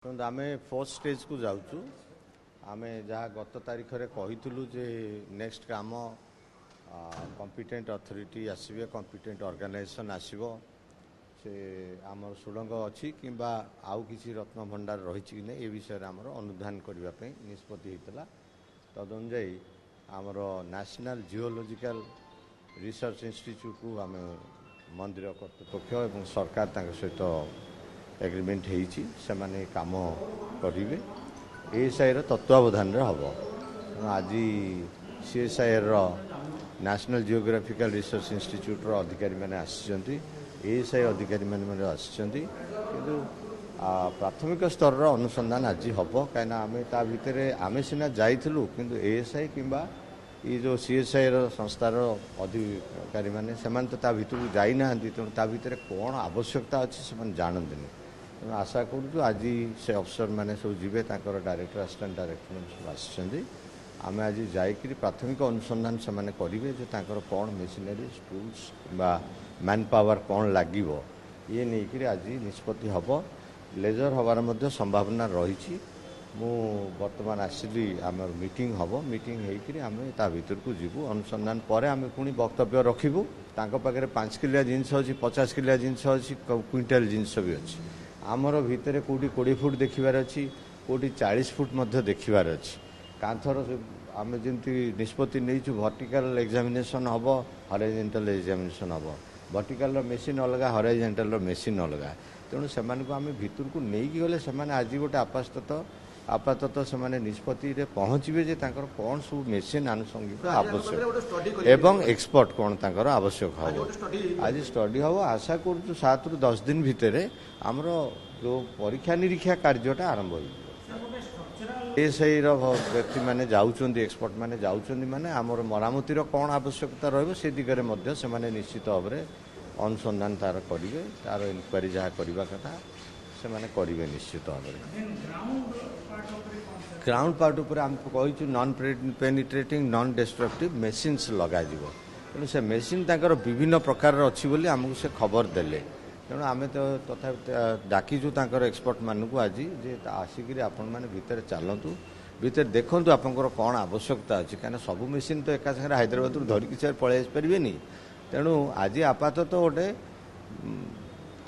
आमे fourth stage को जाऊँ आमे जहाँ गत तारीख रे कहितलु जे नेक्स्ट काम कॉम्पिटेंट अथॉरिटी आसीबे कॉम्पिटेंट ऑर्गेनाइजेशन आसीबो से आमर सुडंग अच्छी कि आउ किसी रत्न भंडार रही कि नहीं ए विषय आमर अनुधान करने निष्पत्ति होता तद अनुजाई आमर नेशनल जियोलॉजिकल रिसर्च इंस्टीट्यूट को आम मंदिर कर्तृपक्ष और सरकार सहित एग्रीमेंट होती से काम करेंगे एएसआई तत्वावधान हम आज CSI national geographical research institute अधिकारी मैंने आसी एएसआई अधिकारी मैंने आसी प्राथमिक स्तर अनुसंधान आज हम कहीं आम भितर आम सीना जाइलु कि एएसआई किंबा ये जो सीएसआई संस्थार अधिकारी मैंने से भितर जाना तेणु ता भितर कौन आवश्यकता अच्छी से जानते तेणु आशा करूँ आज से अफसर मैंने सब जी डायरेक्टर असिस्टेंट डायरेक्टर आसी आम आज जाकि प्राथमिक अनुसंधान से करेंगे जो तांकर कौन मेसिनरी टूल्स बा मैन पावर कौन लगे ये नहीं आज निष्पत्ति हम लेजर हबार संभावना रही मु वर्तमान आसली आम मीटिंग हम मीटिंग होकर आम ता भर को जीवु अनुसंधान पर आम पुणी वक्तव्य रखू पाखे 5 किलिया जिनस अच्छी 50 किलिया जिनस अच्छी क्विंटाल जिनस भी अच्छी आमर भितर कौटी 20 फुट देखार अच्छी कौटी 40 फुट देखार अच्छी कांथर आम जमी निष्पत्ति नहीं वर्टिकल एग्जामिनेशन हम हॉरिजॉन्टल एग्जामिनेशन हम वर्टिकल मेसीन अलग हॉरिजॉन्टल मेसीन अलग तेणु से आम भितर को नहीं गले से आज गोटे आपातत से निष्पत्ति पहुँचे जे कौन सब मेसीन आनुषंगिक आवश्यक एवं एक्सपर्ट कौन तांकर आवश्यक हम आज स्टडी हम आशा करूँ 7 ରୁ 10 दिन भितर आमर जो परीक्षा निरीक्षा कार्यटा आरंभ हो एएसआई व्यक्ति मैंने जाऊँ एक्सपर्ट मैंने जाऊँ माने आमर मरामतिर कौन आवश्यकता रे दिगरे से निश्चित भाव में अनुसंधान तार करेंगे तार इनक्वारी जहाँ करवा कथा से करेंगे निश्चित भाव में ग्राउंड पार्ट उपर आम कही non penetrating non destructive machines लग तेणु से मेसीन तांकर विभिन्न प्रकार अच्छी बोली आमको से खबर देले तेणु आम तो तथा डाकीचु तांकर एक्सपर्ट मानू आज जे आसिक आपण मैंने भितर चलतु भितर देखूँ आपंकर कौन आवश्यकता अच्छी कहीं सब मेसीन तो एका सागर हैदराबाद धरिकी से पलि पारे तेणु आज आपातत गोटे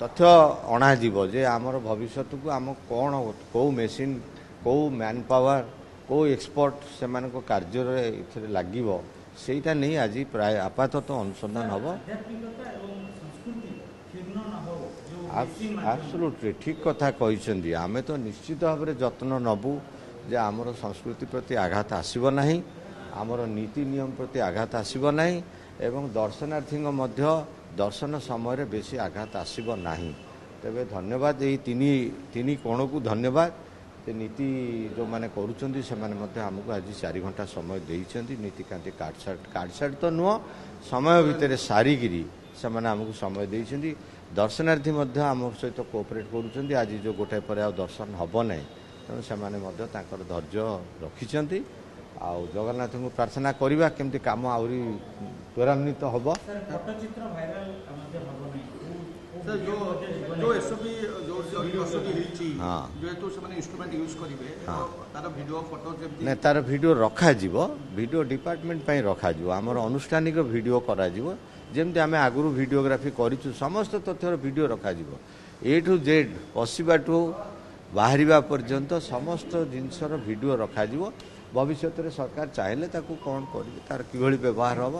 तथ्य अणाजीव जे आमर भविष्य को आम कौन कौ मेसीन कौ मैन पावर कौ एक्सपर्ट से कार्य लगे सेटा नहीं आज प्राय आपातत अनुसंधान हम एब्सोल्युटली ठीक कथा कहते आमे तो निश्चित भाव में जत्न नबू जे आमर संस्कृति प्रति आघात आसीब नहीं आमर नीति नियम प्रति आघात आसीब नहीं एवं दर्शनार्थी दर्शन समय बेसी आघात आसीब नहीं तेबे धन्यवाद यही तीन कोण को धन्यवाद नीति जो माने करुचंदी से माने आमको आज 4 घंटा समय देइचंदी नीतिकांति कार्डसाट तो नुह समय भितर सारिगिरी से आमको समय देइचंदी दर्शनार्थी आम सहित कोऑपरेट करुचंदी आज जो गोटाए पर आ दर्शन हब ना तेणु से धैर्य रखिंट आ जगन्नाथ को प्रार्थना करवा केमती काम आहरी त्वरान्वित हम नहीं तार वीडियो रखा वीडियो डिपार्टमेंट रखा आमर अनुष्ठानिक वीडियो करा जमती आम आगु वीडियोग्राफी करूँ समस्त तथ्यर वीडियो रखा ए टू जेड पशिबा टू बाहर पर्यंत समस्त जिनसर वीडियो रखा भविष्य में सरकार चाहिए कौन करें तार कि व्यवहार हम